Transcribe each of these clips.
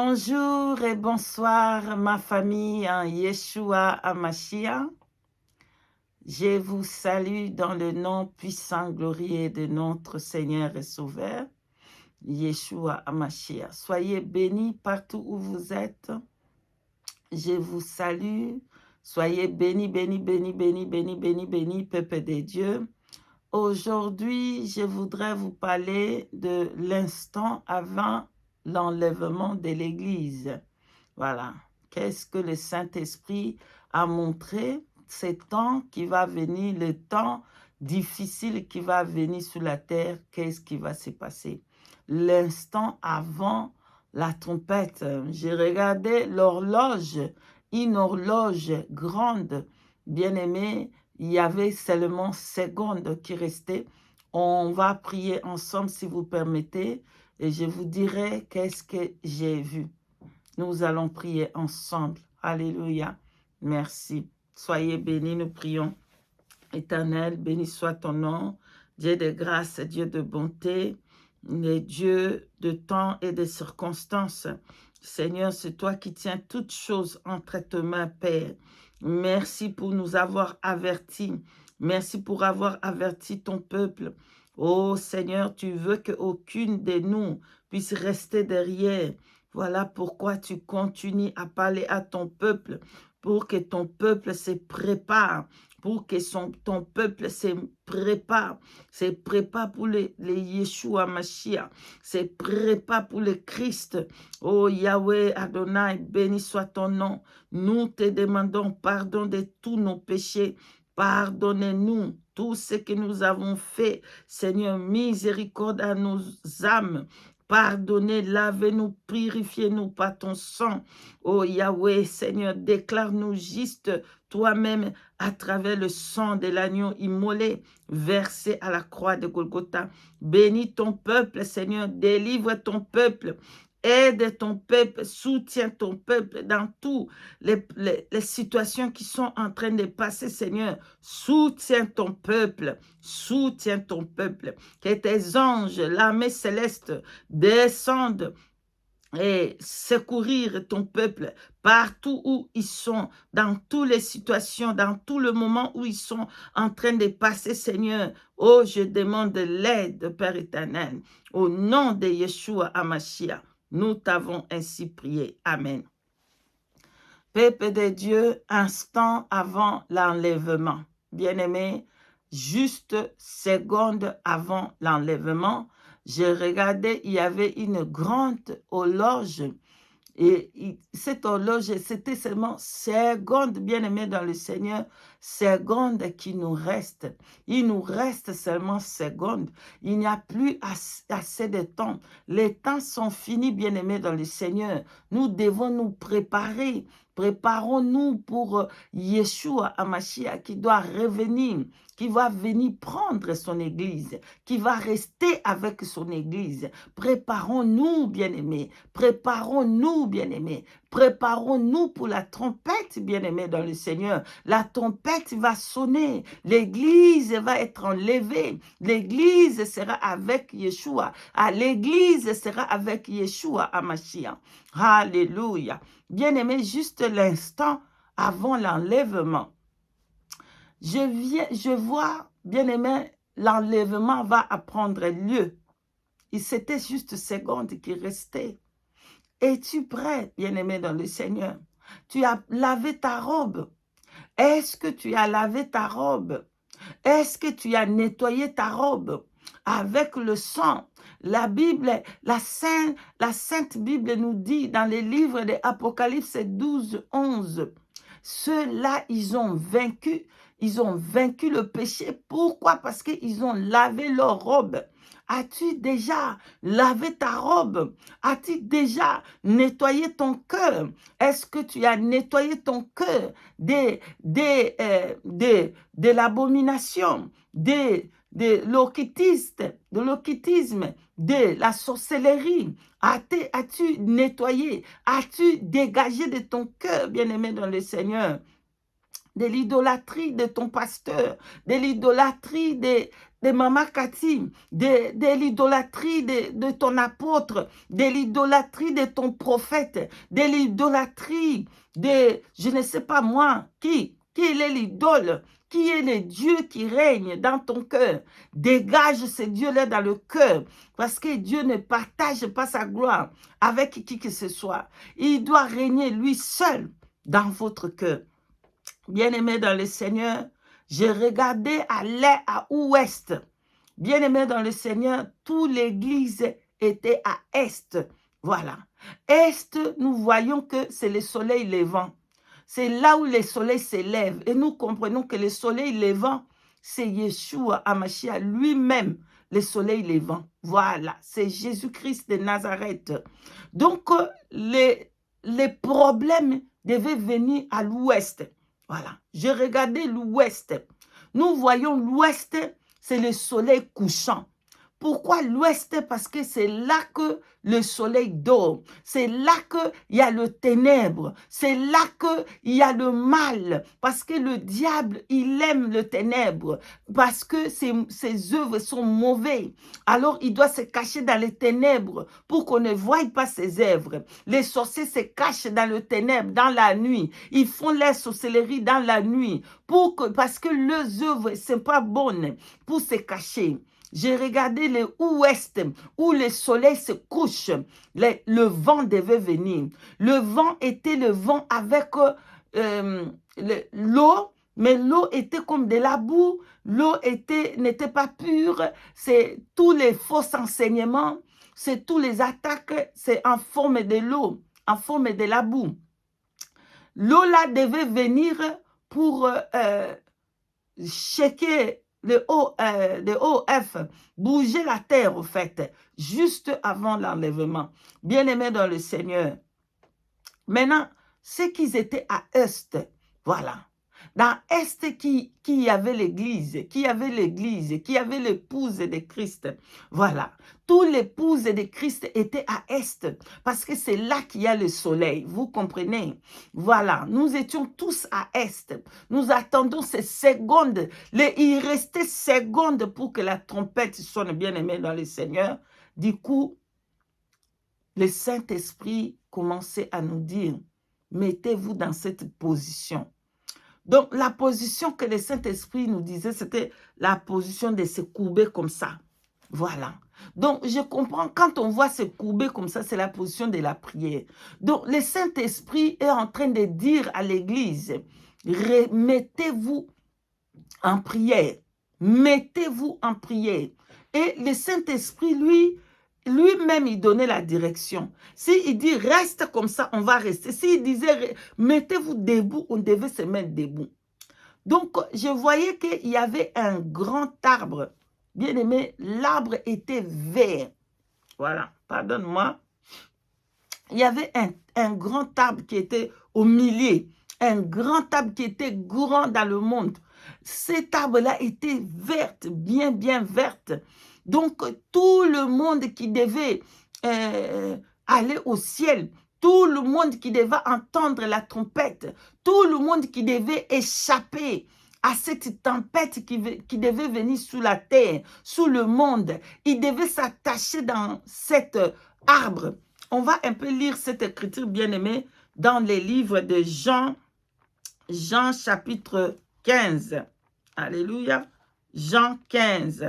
Bonjour et bonsoir ma famille en Yeshua HaMashiach. Je vous salue dans le nom puissant, glorieux de notre Seigneur et Sauveur, Yeshua HaMashiach. Soyez bénis partout où vous êtes. Je vous salue. Soyez bénis, bénis, bénis, bénis, bénis, bénis, bénis, peuple de Dieu. Aujourd'hui, je voudrais vous parler de l'instant avant l'enlèvement de l'Église. Voilà. Qu'est-ce que le Saint-Esprit a montré? Ce temps qui va venir, le temps difficile qui va venir sur la terre, qu'est-ce qui va se passer? L'instant avant la trompette. J'ai regardé l'horloge, une horloge grande, bien-aimée. Il y avait seulement secondes qui restaient. On va prier ensemble si vous permettez et je vous dirai qu'est-ce que j'ai vu. Nous allons prier ensemble. Alléluia. Merci. Soyez bénis, nous prions. Éternel, béni soit ton nom. Dieu de grâce, Dieu de bonté, le Dieu de temps et de circonstances. Seigneur, c'est toi qui tiens toutes choses entre tes mains, Père. Merci pour nous avoir avertis. Merci pour avoir averti ton peuple. Oh Seigneur, tu veux qu'aucune de nous puisse rester derrière. Voilà pourquoi tu continues à parler à ton peuple, pour que ton peuple se prépare, pour que ton peuple se prépare pour les Yeshua Mashiach, se prépare pour le Christ. Oh Yahweh Adonai, béni soit ton nom. Nous te demandons pardon de tous nos péchés. Pardonnez-nous tout ce que nous avons fait. Seigneur, miséricorde à nos âmes. Pardonnez, lavez-nous, purifiez-nous par ton sang. Oh Yahweh, Seigneur, déclare-nous juste toi-même à travers le sang de l'agneau immolé, versé à la croix de Golgotha. Bénis ton peuple, Seigneur, délivre ton peuple. Aide ton peuple, soutiens ton peuple dans toutes les situations qui sont en train de passer, Seigneur. Soutiens ton peuple, soutiens ton peuple. Que tes anges, l'armée céleste, descendent et secourir ton peuple partout où ils sont, dans toutes les situations, dans tout le moment où ils sont en train de passer, Seigneur. Oh, je demande de l'aide, Père éternel, au nom de Yeshua HaMashiach. Nous t'avons ainsi prié. Amen. Peuple de Dieu, instant avant l'enlèvement. Bien-aimé, juste seconde avant l'enlèvement, j'ai regardé, il y avait une grande horloge. Et cette horloge, c'était seulement secondes, bien-aimés dans le Seigneur, secondes qui nous restent. Il nous reste seulement secondes. Il n'y a plus assez de temps. Les temps sont finis, bien-aimés dans le Seigneur. Nous devons nous préparer. Préparons-nous pour Yeshua HaMashiach qui doit revenir, qui va venir prendre son église, qui va rester avec son église. Préparons-nous, bien-aimés. Préparons-nous, bien-aimés. Préparons-nous pour la trompette, bien-aimés dans le Seigneur. La trompette va sonner. L'église va être enlevée. L'église sera avec Yeshua. L'église sera avec Yeshua HaMashiach. Alléluia. Bien-aimés, juste l'instant avant l'enlèvement. Je vois, bien-aimé, l'enlèvement va prendre lieu. Et c'était juste secondes qui restaient. Es-tu prêt, bien-aimé dans le Seigneur? Tu as lavé ta robe. Est-ce que tu as lavé ta robe? Est-ce que tu as nettoyé ta robe avec le sang? La Bible, la Sainte Bible nous dit dans les livres de Apocalypse 12, 11, ceux-là, ils ont vaincu le péché. Pourquoi? Parce qu'ils ont lavé leur robe. As-tu déjà lavé ta robe? As-tu déjà nettoyé ton cœur? Est-ce que tu as nettoyé ton cœur de l'abomination, de l'occultisme, de la sorcellerie? As-tu nettoyé? As-tu dégagé de ton cœur, bien-aimé dans le Seigneur, de l'idolâtrie de ton pasteur, de l'idolâtrie de de Maman Cathy, de l'idolâtrie de ton apôtre, de l'idolâtrie de ton prophète, de l'idolâtrie de, je ne sais pas moi, qui est l'idole, qui est le Dieu qui règne dans ton cœur. Dégage ce Dieu-là dans le cœur, parce que Dieu ne partage pas sa gloire avec qui que ce soit. Il doit régner lui seul dans votre cœur. Bien-aimé dans le Seigneur, j'ai regardé à l'est, à ouest. Bien-aimé dans le Seigneur, toute l'église était à est. Voilà. Est, nous voyons que c'est le soleil levant. C'est là où le soleil s'élève. Et nous comprenons que le soleil levant, c'est Yeshua Hamashiach lui-même, le soleil levant. Voilà, c'est Jésus-Christ de Nazareth. Donc, les problèmes devaient venir à l'ouest. Voilà, j'ai regardé l'ouest. Nous voyons l'ouest, c'est le soleil couchant. Pourquoi l'ouest? Parce que c'est là que le soleil dort. C'est là qu'il y a le ténèbre. C'est là qu'il y a le mal. Parce que le diable, il aime le ténèbre. Parce que ses œuvres sont mauvaises. Alors, il doit se cacher dans les ténèbres pour qu'on ne voie pas ses œuvres. Les sorciers se cachent dans le ténèbre, dans la nuit. Ils font les sorcelleries dans la nuit. Parce que leurs œuvres ne sont pas bonnes pour se cacher. J'ai regardé le ouest où le soleil se couche. Le vent devait venir. Le vent était le vent avec l'eau, mais l'eau était comme de la boue. L'eau n'était pas pure. C'est tous les faux enseignements, c'est tous les attaques, c'est en forme de l'eau, en forme de la boue. L'eau là devait venir pour checker le OF, bouger la terre, au fait, juste avant l'enlèvement. Bien-aimés dans le Seigneur. Maintenant, c'est qu'ils étaient à Est, voilà. Dans Est, qui y avait l'église, qui y avait l'épouse de Christ. Voilà. Toutes les épouses de Christ étaient à Est, parce que c'est là qu'il y a le soleil. Vous comprenez? Voilà. Nous étions tous à Est. Nous attendons ces secondes. Il restait secondes pour que la trompette sonne, bien aimée dans le Seigneur. Du coup, le Saint-Esprit commençait à nous dire, mettez-vous dans cette position. Donc, la position que le Saint-Esprit nous disait, c'était la position de se courber comme ça. Voilà. Donc, je comprends, quand on voit se courber comme ça, c'est la position de la prière. Donc, le Saint-Esprit est en train de dire à l'Église, mettez-vous en prière. Mettez-vous en prière. Et le Saint-Esprit, lui-même, il donnait la direction. S'il dit, reste comme ça, on va rester. S'il disait, mettez-vous debout, on devait se mettre debout. Donc, je voyais qu'il y avait un grand arbre. Bien aimé, l'arbre était vert. Voilà, pardonne-moi. Il y avait un grand arbre qui était au milieu. Un grand arbre qui était grand dans le monde. Cet arbre-là était verte, bien, bien verte. Donc, tout le monde qui devait aller au ciel, tout le monde qui devait entendre la trompette, tout le monde qui devait échapper à cette tempête qui devait venir sous la terre, sous le monde, il devait s'attacher dans cet arbre. On va un peu lire cette écriture, bien-aimée, dans les livres de Jean chapitre 15. Alléluia. Jean 15.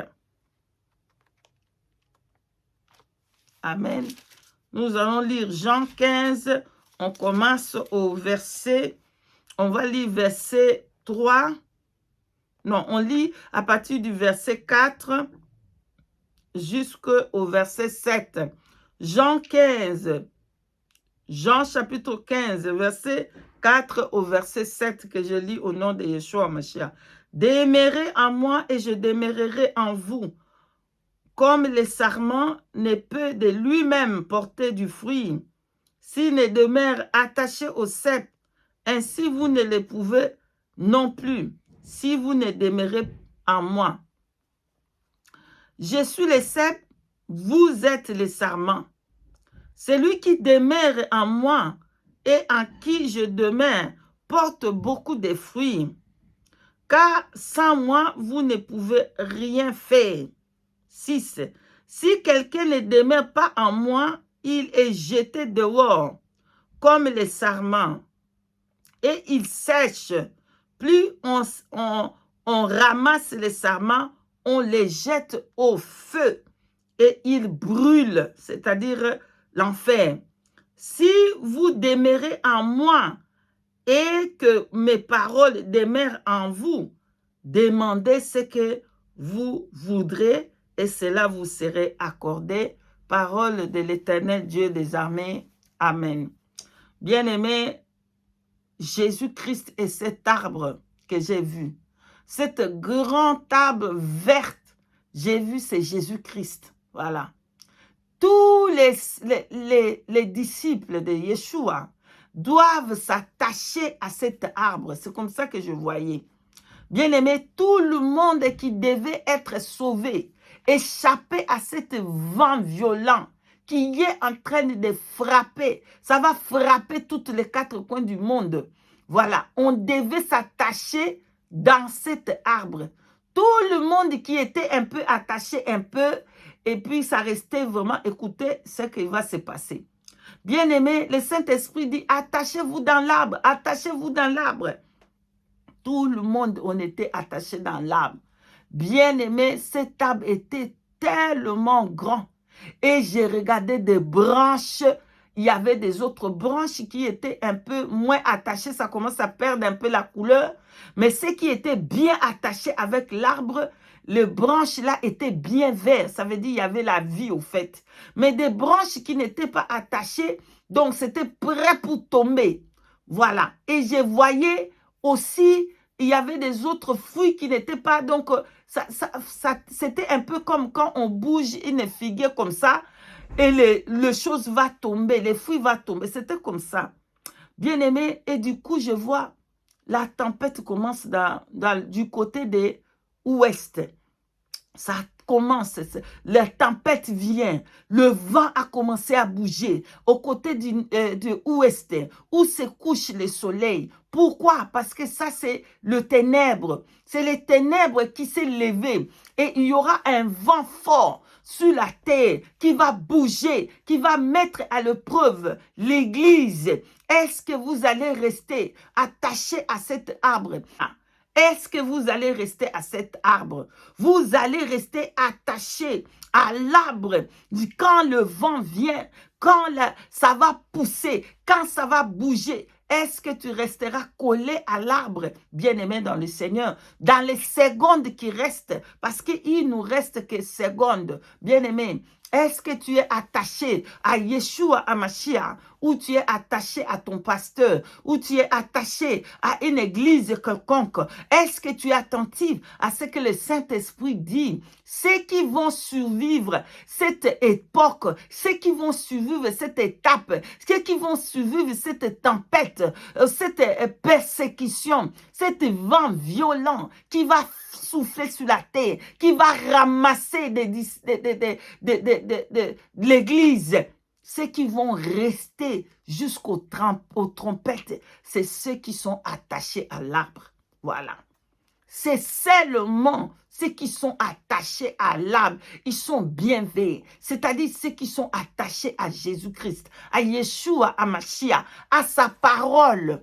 Amen. Nous allons lire Jean 15. On commence au verset, on va lire verset 3. Non, on lit à partir du verset 4 jusqu'au verset 7. Jean 15. Jean chapitre 15, verset 4 au verset 7 que je lis au nom de Yeshua Hamashiach. Demeurez en moi et je demeurerai en vous. Comme le sarment ne peut de lui-même porter du fruit, s'il ne demeure attaché au cep, ainsi vous ne le pouvez non plus, si vous ne demeurez en moi. Je suis le cep, vous êtes le sarment. Celui qui demeure en moi et en qui je demeure porte beaucoup de fruits, car sans moi, vous ne pouvez rien faire. 6. Si quelqu'un ne demeure pas en moi, il est jeté dehors, comme les sarments, et il sèche. Plus on ramasse les sarments, on les jette au feu, et ils brûlent, c'est-à-dire l'enfer. Si vous demeurez en moi, et que mes paroles demeurent en vous, demandez ce que vous voudrez et cela vous serait accordé. Parole de l'Éternel Dieu des armées. Amen. Bien-aimé, Jésus-Christ est cet arbre que j'ai vu. Cette grande arbre verte, j'ai vu, c'est Jésus-Christ. Voilà. Tous les disciples de Yeshua doivent s'attacher à cet arbre. C'est comme ça que je voyais. Bien-aimé, tout le monde qui devait être sauvé, échapper à cet vent violent qui est en train de frapper. Ça va frapper tous les quatre coins du monde. Voilà, on devait s'attacher dans cet arbre. Tout le monde qui était un peu attaché, et puis ça restait vraiment, écoutez ce qui va se passer. Bien-aimé, le Saint-Esprit dit, attachez-vous dans l'arbre, attachez-vous dans l'arbre. Tout le monde, on était attaché dans l'arbre. Bien-aimé, cet arbre était tellement grand. Et j'ai regardé des branches, il y avait des autres branches qui étaient un peu moins attachées, ça commence à perdre un peu la couleur. Mais ce qui était bien attaché avec l'arbre, les branches là étaient bien vertes, ça veut dire qu'il y avait la vie au fait. Mais des branches qui n'étaient pas attachées, donc c'était prêt pour tomber. Voilà. Et je voyais aussi, il y avait des autres fruits qui n'étaient pas, donc c'était un peu comme quand on bouge une figuière comme ça, et les choses vont tomber, les fruits vont tomber. C'était comme ça. Bien aimé, et du coup, je vois la tempête commence du côté de l'ouest. Ça commence, la tempête vient, le vent a commencé à bouger au côté de l'ouest, où se couche le soleil. Pourquoi? Parce que ça, c'est le ténèbre. C'est les ténèbres qui s'est levé. Et il y aura un vent fort sur la terre qui va bouger, qui va mettre à l'épreuve l'Église. Est-ce que vous allez rester attaché à cet arbre? Est-ce que vous allez rester à cet arbre? Vous allez rester attaché à l'arbre quand le vent vient, quand ça va pousser, quand ça va bouger. Est-ce que tu resteras collé à l'arbre, bien-aimé dans le Seigneur, dans les secondes qui restent, parce qu'il nous reste que secondes, bien-aimé. Est-ce que tu es attaché à Yeshua HaMashiach, ou tu es attaché à ton pasteur, ou tu es attaché à une église quelconque? Est-ce que tu es attentif à ce que le Saint-Esprit dit? Ceux qui vont survivre cette époque, ceux qui vont survivre cette étape, ceux qui vont survivre cette tempête, cette persécution, cet vent violent qui va souffler sur la terre, qui va ramasser de l'église. Ceux qui vont rester jusqu'aux trompettes, c'est ceux qui sont attachés à l'arbre. Voilà. C'est seulement ceux qui sont attachés à l'arbre. Ils sont bien veillés. C'est-à-dire ceux qui sont attachés à Jésus-Christ, à Yeshua, à Mashiach, à sa parole.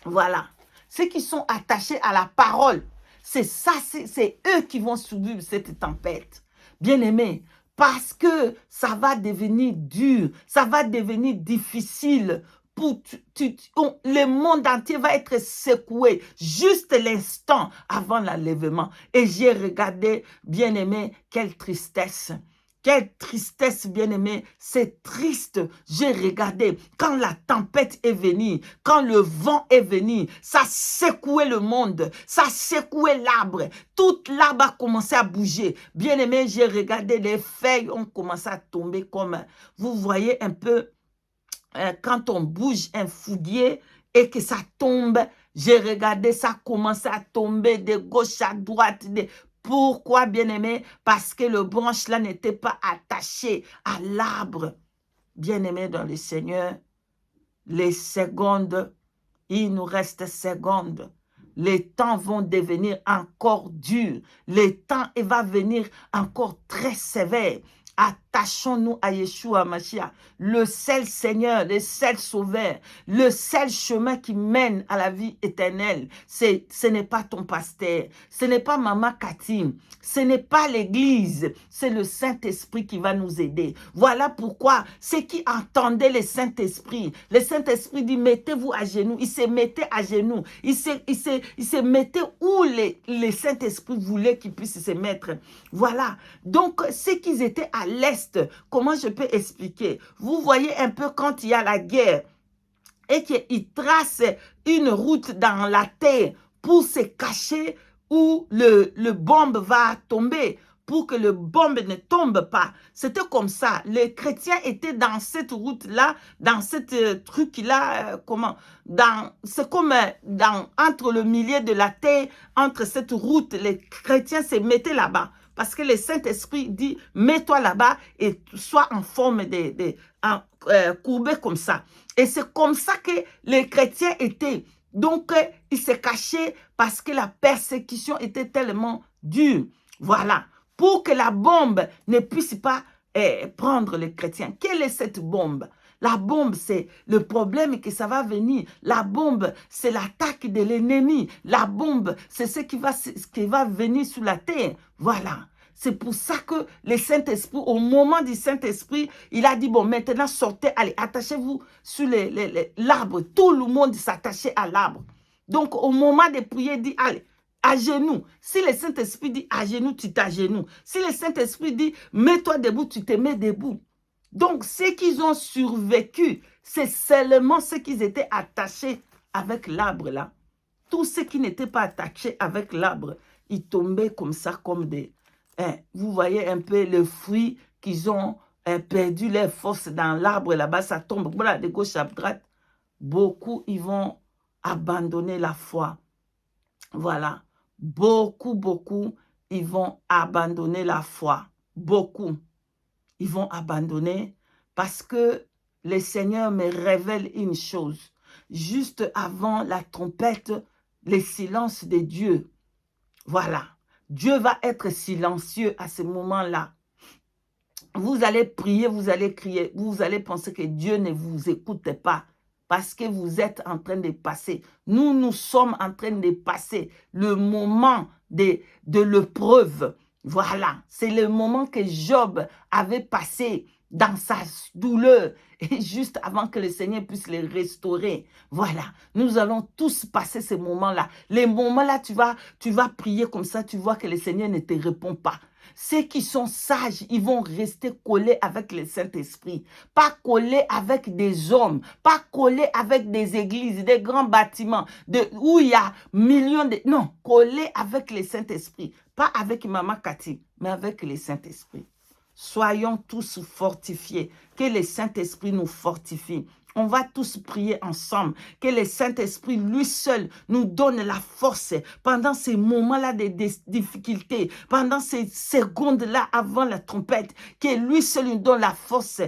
Voilà. Ceux qui sont attachés à la parole. C'est ça, c'est eux qui vont survivre cette tempête. Bien-aimés, parce que ça va devenir dur, ça va devenir difficile. Le monde entier va être secoué juste l'instant avant l'enlèvement. Et j'ai regardé, bien-aimé, quelle tristesse. Quelle tristesse, bien-aimé, c'est triste. J'ai regardé quand la tempête est venue, quand le vent est venu, ça secouait le monde, ça secouait l'arbre. Toute l'arbre a commencé à bouger. Bien-aimé, j'ai regardé, les feuilles ont commencé à tomber comme, vous voyez un peu, quand on bouge un figuier et que ça tombe, j'ai regardé, ça commence à tomber de gauche à droite, Pourquoi, bien-aimé? Parce que le branche là n'était pas attaché à l'arbre. Bien-aimé dans le Seigneur, les secondes, il nous reste secondes. les temps vont devenir encore durs. Les temps va venir encore très sévère. Attachons-nous à Yeshua Mashiach, le seul Seigneur, le seul Sauveur, le seul chemin qui mène à la vie éternelle. Ce n'est pas ton pasteur, ce n'est pas Maman Cathy, ce n'est pas l'Église, c'est le Saint-Esprit qui va nous aider. Voilà pourquoi ceux qui entendaient le Saint-Esprit dit mettez-vous à genoux. Ils se mettaient à genoux. Ils se mettaient où les Saint-Esprit voulaient qu'ils puissent se mettre. Voilà. Donc, ceux qui étaient à l'Est, comment je peux expliquer? Vous voyez un peu quand il y a la guerre et qu'ils tracent une route dans la terre pour se cacher où le bombe va tomber, pour que le bombe ne tombe pas. C'était comme ça. Les chrétiens étaient dans cette route-là, dans cette truc-là, c'est comme entre le milieu de la terre, entre cette route, les chrétiens se mettaient là-bas. Parce que le Saint-Esprit dit, mets-toi là-bas et sois en forme courbé comme ça. Et c'est comme ça que les chrétiens étaient. Donc, ils se cachaient parce que la persécution était tellement dure. Voilà. Pour que la bombe ne puisse pas prendre les chrétiens. Quelle est cette bombe? La bombe, c'est le problème que ça va venir. La bombe, c'est l'attaque de l'ennemi. La bombe, c'est ce qui va venir sur la terre. Voilà. C'est pour ça que le Saint-Esprit, au moment du Saint-Esprit, il a dit, bon, maintenant sortez, allez, attachez-vous sur l'arbre. Tout le monde s'attachait à l'arbre. Donc, au moment de prier, il dit, allez, à genoux. Si le Saint-Esprit dit à genoux, tu t'agenouilles. Si le Saint-Esprit dit mets-toi debout, tu te mets debout. Donc, ceux qui ont survécu, c'est seulement ceux qui étaient attachés avec l'arbre là. Tous ceux qui n'étaient pas attachés avec l'arbre, ils tombaient comme ça, comme des... vous voyez un peu le fruit qu'ils ont perdu leur force dans l'arbre là-bas, ça tombe. Voilà, de gauche à droite. Beaucoup, ils vont abandonner la foi. Voilà. Beaucoup, ils vont abandonner la foi. Beaucoup. Ils vont abandonner parce que le Seigneur me révèle une chose. Juste avant la trompette, le silence de Dieu. Voilà. Dieu va être silencieux à ce moment-là. Vous allez prier, vous allez crier, vous allez penser que Dieu ne vous écoute pas. Parce que vous êtes en train de passer. Nous sommes en train de passer le moment de l'épreuve. Voilà, c'est le moment que Job avait passé dans sa douleur et juste avant que le Seigneur puisse les restaurer. Voilà, nous allons tous passer ce moment-là. Les moments-là, tu vas prier comme ça, tu vois que le Seigneur ne te répond pas. Ceux qui sont sages, ils vont rester collés avec le Saint-Esprit. Pas collés avec des hommes, pas collés avec des églises, des grands bâtiments, où il y a millions de... Non, collés avec le Saint-Esprit. Pas avec Maman Cathy, mais avec le Saint-Esprit. Soyons tous fortifiés. Que le Saint-Esprit nous fortifie. On va tous prier ensemble. Que le Saint-Esprit, lui seul, nous donne la force pendant ces moments-là de difficultés, pendant ces secondes-là avant la trompette. Que lui seul nous donne la force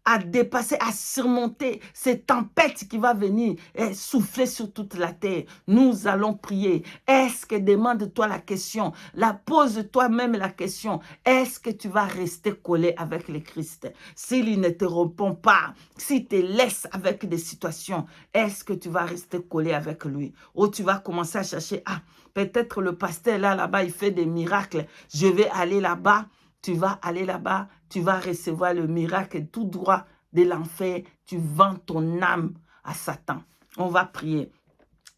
à dépasser, à surmonter ces tempêtes qui vont venir et souffler sur toute la terre. Nous allons prier. Est-ce que, demande-toi la question, pose-toi même la question, est-ce que tu vas rester collé avec le Christ? S'il ne te répond pas, s'il te laisse avec des situations, est-ce que tu vas rester collé avec lui? Ou tu vas commencer à chercher, peut-être le pasteur là-bas, il fait des miracles, je vais aller là-bas. Tu vas aller là-bas, tu vas recevoir le miracle tout droit de l'enfer. Tu vends ton âme à Satan. On va prier.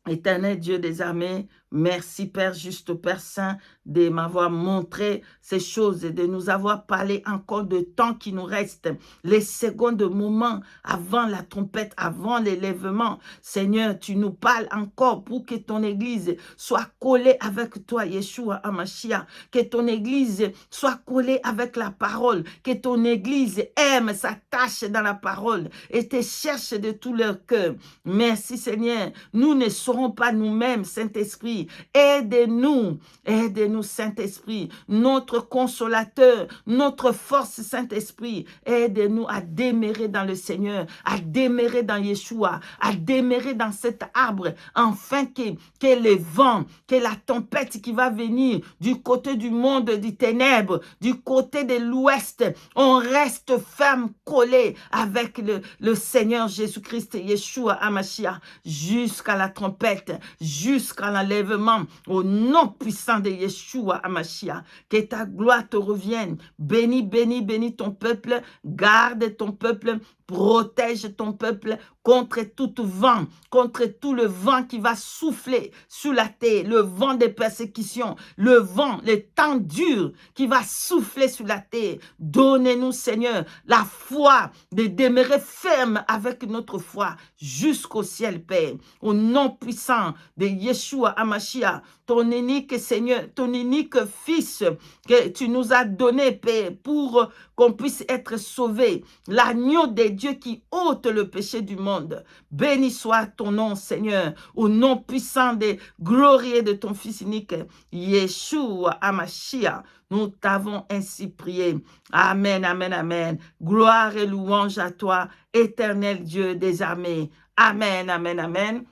Éternel Dieu des armées, merci Père juste, Père Saint, de m'avoir montré ces choses et de nous avoir parlé encore de temps qui nous reste, les secondes moments avant la trompette, avant l'élèvement. Seigneur, tu nous parles encore pour que ton Église soit collée avec toi, Yeshua HaMashiach, que ton Église soit collée avec la parole, que ton Église aime, s'attache dans la parole et te cherche de tout leur cœur. Merci Seigneur, nous ne serons pas nous-mêmes, Saint-Esprit, Saint-Esprit. Aide-nous, aide-nous, Saint-Esprit, notre consolateur, notre force, Saint-Esprit. Aide-nous à demeurer dans le Seigneur, à demeurer dans Yeshua, à demeurer dans cet arbre, afin que les vents, que la tempête qui va venir du côté du monde des ténèbres, du côté de l'ouest, on reste ferme, collé avec le Seigneur Jésus-Christ, Yeshua Hamashiach, jusqu'à la trompette, jusqu'à l'enlèvement, au nom puissant de Yeshua Hamashiach. Que ta gloire te revienne. Bénis, bénis, bénis ton peuple, garde ton peuple, protège ton peuple contre tout vent, contre tout le vent qui va souffler sur la terre, le vent des persécutions, le vent, le temps dur qui va souffler sur la terre. Donnez-nous, Seigneur, la foi de demeurer ferme avec notre foi jusqu'au ciel, Père. Au nom puissant de Yeshua Hamashiach, ton unique Seigneur, ton unique Fils que tu nous as donné, Père, pour qu'on puisse être sauvés. L'agneau de Dieu qui ôte le péché du monde. Béni soit ton nom, Seigneur, au nom puissant et glorieux de ton Fils unique, Yeshua Hamashiach. Nous t'avons ainsi prié. Amen, amen, amen. Gloire et louange à toi, éternel Dieu des armées. Amen, amen, amen.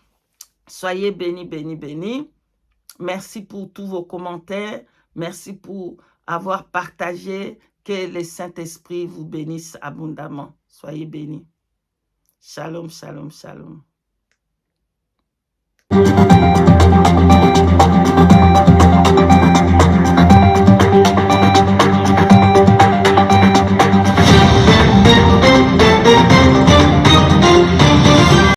Soyez bénis, bénis, bénis. Merci pour tous vos commentaires. Merci pour avoir partagé. Que le Saint-Esprit vous bénisse abondamment. Soyez bénis. Shalom, shalom, shalom.